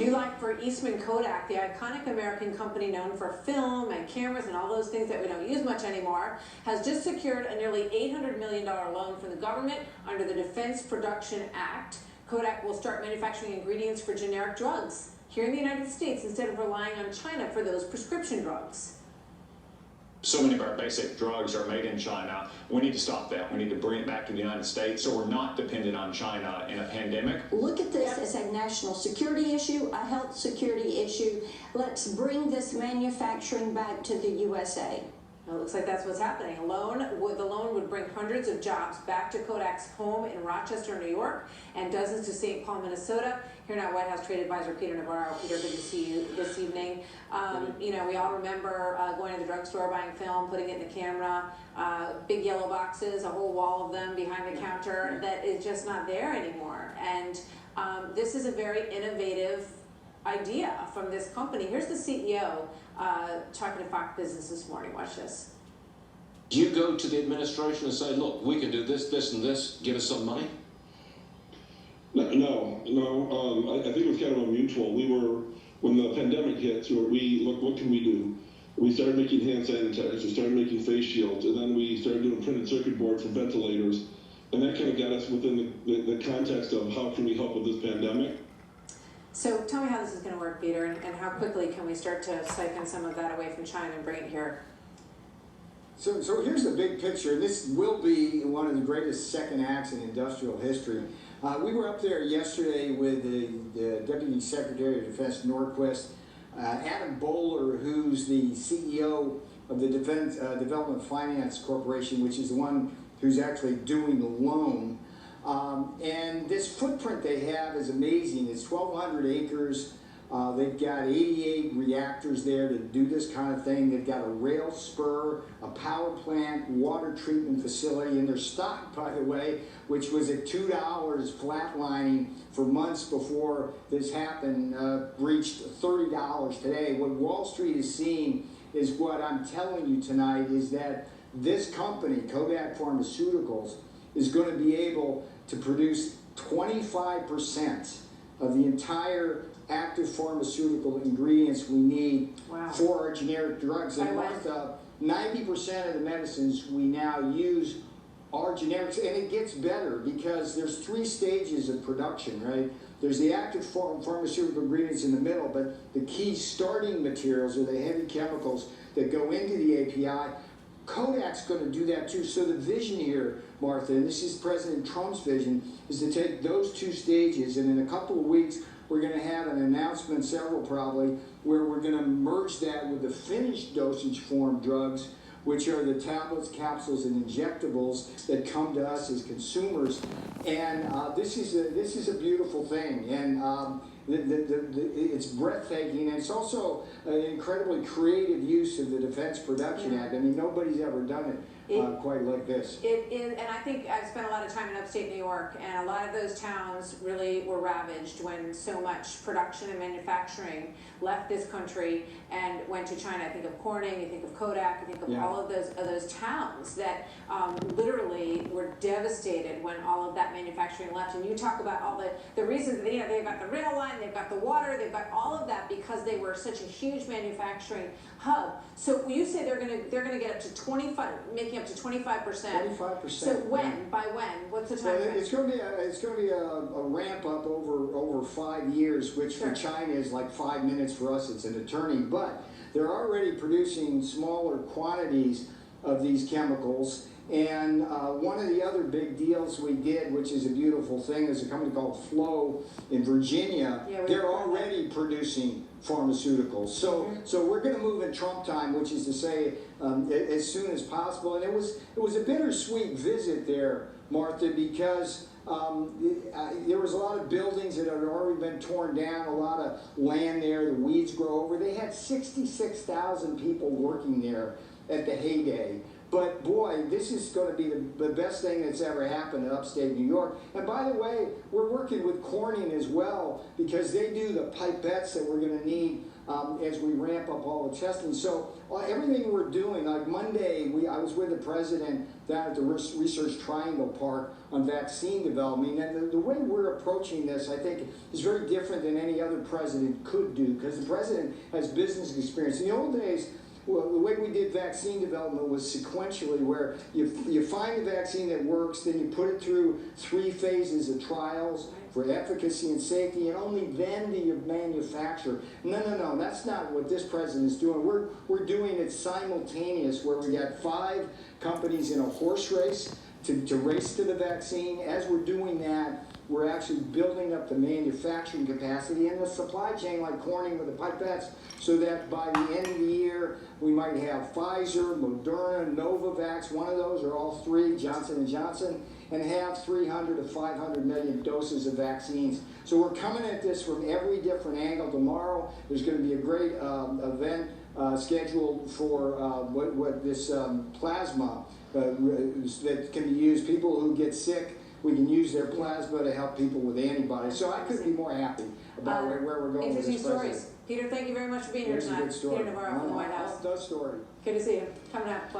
You like for Eastman Kodak, the iconic American company known for film and cameras and all those things that we don't use much anymore, has just secured a nearly $800 million loan from the government under the Defense Production Act. Kodak will start manufacturing ingredients for generic drugs here in the United States instead of relying on China for those prescription drugs. So many of our basic drugs are made in China. We need to stop that. We need to bring it back to the United States so we're not dependent on China in a pandemic. Look at this as a national security issue, a health security issue. Let's bring this manufacturing back to the USA. Well, it looks like that's what's happening. The loan would bring hundreds of jobs back to Kodak's home in Rochester, New York, and dozens to St. Paul, Minnesota. Here now, White House Trade Advisor Peter Navarro. Peter, good to see you this evening. You know, we all remember going to the drugstore, buying film, putting it in the camera, big yellow boxes, a whole wall of them behind the counter that is just not there anymore. And this is a very innovative idea from this company. Here's the CEO talking to Fox Business this morning. Watch this. Do you go to the administration and say, look, we can do this, this, and this, give us some money? No. I think it was kind of a mutual. When the pandemic hit, we looked, what can we do? We started making hand sanitizers, we started making face shields, and then we started doing printed circuit boards for ventilators. And that kind of got us within the context of how can we help with this pandemic. So tell me how this is going to work, Peter, and how quickly can we start to siphon some of that away from China and bring it here? So here's the big picture. This will be one of the greatest second acts in industrial history. We were up there yesterday with the Deputy Secretary of Defense Norquist, Adam Bowler, who's the CEO of the Defense Development Finance Corporation, which is the one who's actually doing the loan. And this footprint they have is amazing. It's 1,200 acres. They've got 88 reactors there to do this kind of thing. They've got a rail spur, a power plant, water treatment facility, and their stock, by the way, which was at $2 flatlining for months before this happened, reached $30 today. What Wall Street is seeing is what I'm telling you tonight is that this company, Kodak Pharmaceuticals, is going to be able to produce 25% of the entire active pharmaceutical ingredients we need for our generic drugs. And 90% of the medicines we now use are generics, and it gets better because there's 3 stages of production, right? There's the active pharmaceutical ingredients in the middle, but the key starting materials are the heavy chemicals that go into the API. Kodak's going to do that too. So the vision here, Martha, and this is President Trump's vision, is to take those 2 stages, and in a couple of weeks, we're going to have an announcement, several probably, where we're going to merge that with the finished dosage form drugs, which are the tablets, capsules, and injectables that come to us as consumers. And this is a beautiful thing, and it's breathtaking, and it's also an incredibly creative use of the Defense Production Act. I mean, nobody's ever done it quite like this. And I think I've spent a lot of time in upstate New York, and a lot of those towns really were ravaged when so much production and manufacturing left this country and went to China. I think of Corning, I think of Kodak, I think of all of those towns that literally were devastated when all of that manufacturing left. And you talk about all the reasons, you know, they've got the rail line, they've got the water, they've got all of that because they were such a huge manufacturing hub. So when you say they're gonna get up to 25, making up to 25%. 25%. So when? By when? What's the time frame? It's going to be a ramp up over 5 years, which for China is like 5 minutes. For us, it's an eternity. But they're already producing smaller quantities of these chemicals. And one of the other big deals we did, which is a beautiful thing, is a company called Flow in Virginia. They're already producing pharmaceuticals. So we're going to move in Trump time, which is to say as soon as possible. And it was a bittersweet visit there, Martha, because there was a lot of buildings that had already been torn down, a lot of land there, the weeds grow over. They had 66,000 people working there at the heyday. But boy, this is going to be the best thing that's ever happened in upstate New York. And by the way, we're working with Corning as well because they do the pipettes that we're going to need as we ramp up all the testing. So everything we're doing, like Monday, I was with the president down at the Research Triangle Park on vaccine development. And the way we're approaching this, I think, is very different than any other president could do because the president has business experience. In the old days, well, the way we did vaccine development was sequentially, where you find the vaccine that works, then you put it through 3 phases of trials for efficacy and safety, and only then do you manufacture. No, that's not what this president is doing. We're doing it simultaneous, where we got 5 companies in a horse race to race to the vaccine. As we're doing that, we're actually building up the manufacturing capacity and the supply chain, like Corning with the pipettes, so that by the end of the year, we might have Pfizer, Moderna, Novavax, one of those or all 3, Johnson & Johnson, and have 300 to 500 million doses of vaccines. So we're coming at this from every different angle. Tomorrow, there's going to be a great event scheduled for what this plasma that can be used. People who get sick, we can use their plasma to help people with antibodies. So I couldn't be more happy about where we're going with this president. Interesting stories. Peter, thank you very much for being here tonight. Here's a good story. Peter Navarro from the White House. The story. Good to see you. Coming up.